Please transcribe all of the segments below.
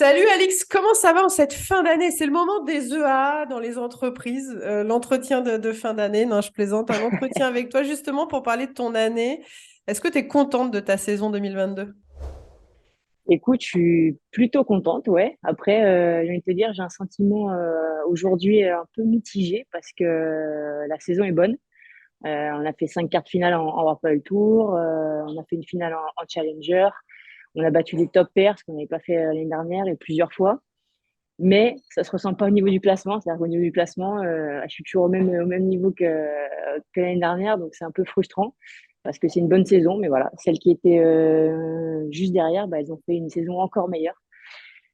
Salut Alix, comment ça va en cette fin d'année? C'est le moment des EA dans les entreprises, l'entretien de fin d'année. Non, je plaisante, un entretien avec toi justement pour parler de ton année. Est-ce que tu es contente de ta saison 2022? Écoute, je suis plutôt contente, ouais. Après, j'ai envie de te dire, j'ai un sentiment aujourd'hui un peu mitigé parce que la saison est bonne. On a fait 5 quarts de finale en World Tour, on a fait une finale en Challenger, on a battu les top pairs, ce qu'on n'avait pas fait l'année dernière et plusieurs fois. Mais ça se ressent pas au niveau du classement, c'est-à-dire qu'au niveau du classement, je suis toujours au même niveau que l'année dernière, donc c'est un peu frustrant parce que c'est une bonne saison, mais voilà, celles qui étaient juste derrière, bah, elles ont fait une saison encore meilleure.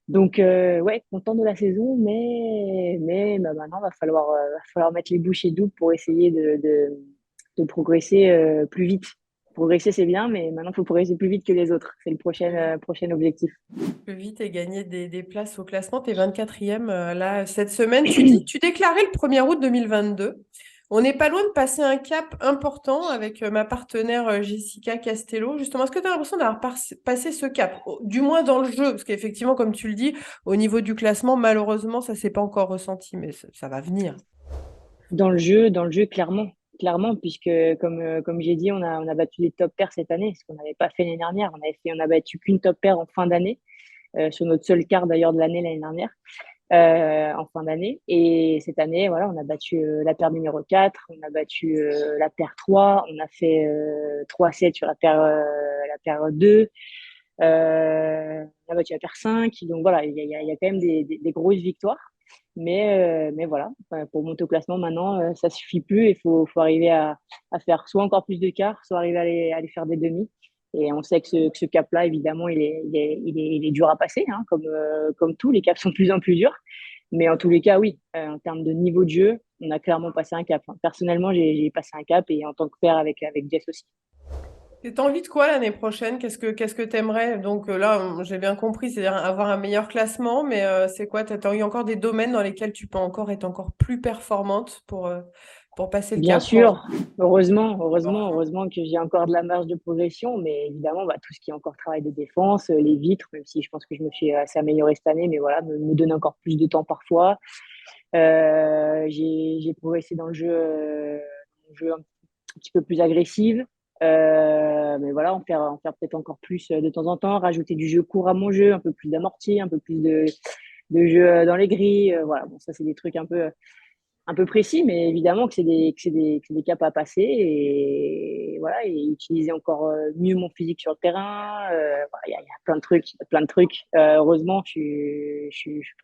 Donc ouais, content de la saison, mais bah, maintenant va falloir mettre les bouchées doubles pour essayer de progresser plus vite. Progresser c'est bien, mais maintenant il faut progresser plus vite que les autres. C'est le prochain Plus vite, prochain objectif. plus vite et gagner des places au classement. Tu es 24e là cette semaine. Tu déclarais le 1er août 2022. On n'est pas loin de passer un cap important avec ma partenaire Jessica Castello. Justement, est-ce que tu as l'impression d'avoir passé ce cap? Du moins dans le jeu, parce qu'effectivement, comme tu le dis, au niveau du classement, malheureusement, ça s'est pas encore ressenti, mais ça va venir. Dans le jeu, clairement, puisque comme j'ai dit, on a battu les top pairs cette année, ce qu'on n'avait pas fait l'année dernière. On a battu qu'une top pair en fin d'année, sur notre seul quart d'ailleurs de l'année dernière, en fin d'année. Et cette année, voilà, on a battu la paire numéro 4, on a battu la paire 3, on a fait 3-7 sur la paire 2, on a battu la paire 5. Donc voilà, il y a quand même des grosses victoires. Mais voilà, enfin, pour monter au classement maintenant, ça suffit plus. Il faut arriver à faire soit encore plus de quarts, soit arriver à aller faire des demi. Et on sait que ce cap-là, évidemment, il est dur à passer, hein, comme tout. Les caps sont de plus en plus durs. Mais en tous les cas, oui, en termes de niveau de jeu, on a clairement passé un cap, hein. Personnellement, j'ai passé un cap et en tant que père avec Jess aussi. Et t'as envie de quoi l'année prochaine? Qu'est-ce que t'aimerais? Donc là, j'ai bien compris, c'est-à-dire avoir un meilleur classement, mais c'est quoi? T'as eu encore des domaines dans lesquels tu peux encore être encore plus performante pour passer le Bien cap? sûr, heureusement que j'ai encore de la marge de progression, mais évidemment, bah, tout ce qui est encore travail de défense, les vitres, même si je pense que je me suis assez améliorée cette année, mais voilà, me donne encore plus de temps parfois. J'ai progressé dans le jeu un petit peu plus agressive, mais voilà, en faire peut-être encore plus de temps en temps, rajouter du jeu court à mon jeu, un peu plus d'amorti, un peu plus de jeu dans les grilles. Voilà, bon, ça, c'est des trucs un peu précis, mais évidemment que c'est des caps à passer et voilà, et utiliser encore mieux mon physique sur le terrain. Voilà, il y a plein de trucs, plein de trucs. Heureusement, je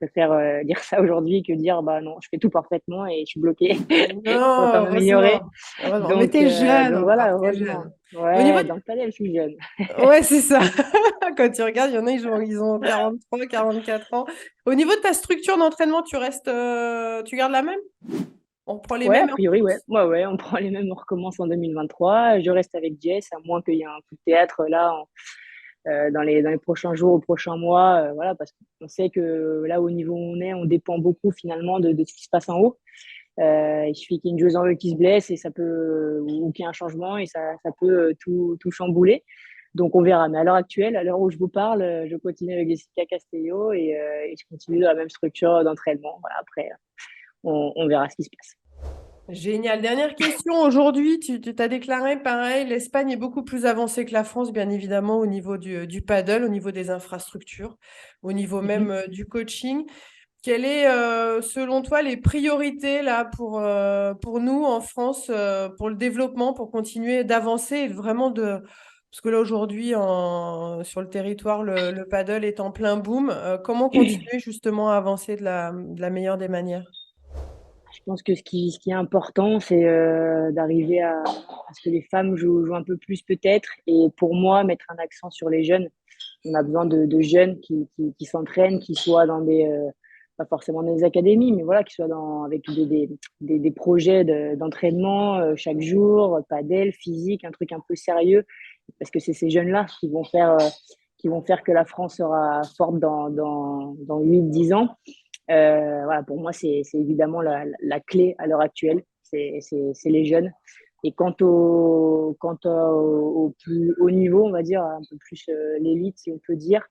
préfère dire ça aujourd'hui que dire bah non, je fais tout parfaitement et je suis bloqué. Je pourrais pas Non, m'améliorer. heureusement. Heureusement. Mais Donc, t'es jeune voilà, encore, t'es heureusement. jeune. Au niveau Ouais, dans le panel, je suis jeune. Ouais, c'est ça. Quand tu regardes, il y en a, ils ont 43, 44 ans. Au niveau de ta structure d'entraînement, tu gardes la même? On prend les Ouais, mêmes? a priori, ouais. Ouais, ouais, on prend les mêmes, on recommence en 2023. Je reste avec Jess, à moins qu'il y ait un coup de théâtre là dans les prochains jours, aux prochains mois, voilà, parce qu'on sait que là, au niveau où on est, on dépend beaucoup finalement de ce qui se passe en haut. Il suffit qu'il y ait une joueuse en haut qui se blesse et ça peut, ou qu'il y ait un changement et ça peut tout chambouler. Donc on verra. Mais à l'heure actuelle, à l'heure où je vous parle, je continue avec Jessica Castello et je continue dans la même structure d'entraînement. Voilà, après, on verra ce qui se passe. Génial. Dernière question. Aujourd'hui, tu t'as déclaré pareil, l'Espagne est beaucoup plus avancée que la France, bien évidemment, au niveau du paddle, au niveau des infrastructures, au niveau même Mhm. du coaching. Quelles est, selon toi, les priorités là pour nous en France, pour le développement, pour continuer d'avancer et vraiment de... Parce que là, aujourd'hui, sur le territoire, le paddle est en plein boom. Comment continuer justement à avancer de la meilleure des manières? Je pense que ce qui est important, c'est d'arriver à ce que les femmes jouent un peu plus peut-être. Et pour moi, mettre un accent sur les jeunes. On a besoin de jeunes qui s'entraînent, qui soient dans pas forcément dans des académies, mais voilà, qui soient avec des projets d'entraînement chaque jour, padel, physique, un truc un peu sérieux, parce que c'est ces jeunes-là qui vont faire que la France sera forte dans 8-10 ans. Voilà, pour moi, c'est évidemment la clé à l'heure actuelle, c'est les jeunes. Et quant au plus haut niveau, on va dire, un peu plus l'élite, si on peut dire,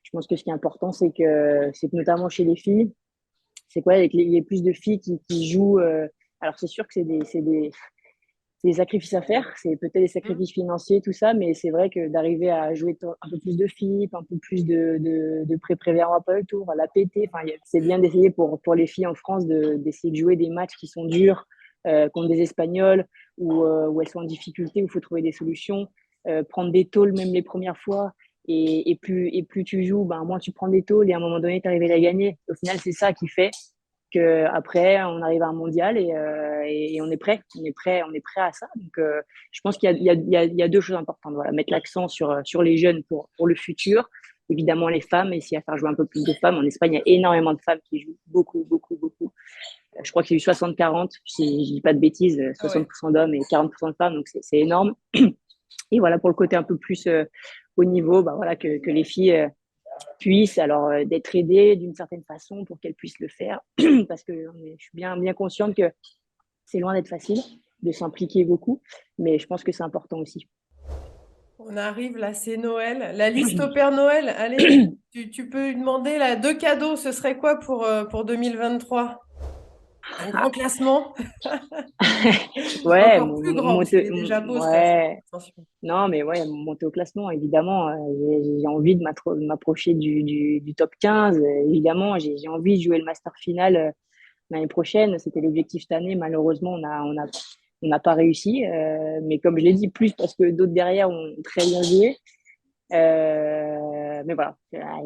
Je pense que ce qui est important, c'est que notamment chez les filles, c'est quoi, il y a plus de filles qui jouent. Alors, c'est sûr que c'est des sacrifices à faire, c'est peut-être des Mm. sacrifices financiers, tout ça, mais c'est vrai que d'arriver à jouer un peu plus de filles, un peu plus de pré-prévérant à pas le tour, à la péter, enfin, c'est bien d'essayer pour les filles en France d'essayer de jouer des matchs qui sont durs contre des Espagnols où elles sont en difficulté, où il faut trouver des solutions, prendre des tôles même les premières fois. Et plus tu joues, ben, moins tu prends des tôles et à un moment donné, tu arrives à les gagner. Au final, c'est ça qui fait qu'après, on arrive à un mondial et on est prêt. On est prêt à ça. Donc, je pense qu'il y a deux choses importantes. Voilà, mettre l'accent sur les jeunes pour le futur. Évidemment, les femmes, et essayer à faire jouer un peu plus de femmes. En Espagne, il y a énormément de femmes qui jouent beaucoup, beaucoup, beaucoup. Je crois qu'il y a eu 60-40, si je dis pas de bêtises, Ah ouais. 60% d'hommes et 40% de femmes, donc c'est énorme. Et voilà, pour le côté un peu plus haut niveau, bah voilà, que les filles puissent, alors d'être aidées d'une certaine façon pour qu'elles puissent le faire, parce que je suis bien consciente que c'est loin d'être facile de s'impliquer beaucoup, mais je pense que c'est important aussi. On arrive là, c'est Noël. La liste au Père Noël. Allez, tu peux lui demander là, deux cadeaux. Ce serait quoi pour 2023? Un grand classement? Ouais, Encore plus grand, parce qu'il est déjà beau ce classement. ouais, Attention. non, mais ouais, monter au classement, évidemment, j'ai envie de m'approcher du top 15, évidemment, j'ai envie de jouer le master final l'année prochaine. C'était l'objectif cette année. Malheureusement, on n'a pas réussi. Mais comme je l'ai dit, plus parce que d'autres derrière ont très bien joué. Mais voilà,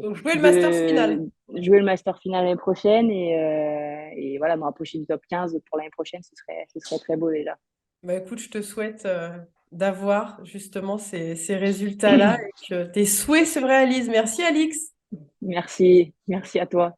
Donc, jouer le master de final. jouer le master final l'année prochaine et voilà, me rapprocher du top 15 pour l'année prochaine, ce serait très beau déjà. Bah, écoute, je te souhaite d'avoir justement ces résultats-là et que tes souhaits se réalisent. Merci, Alix. Merci, merci à toi.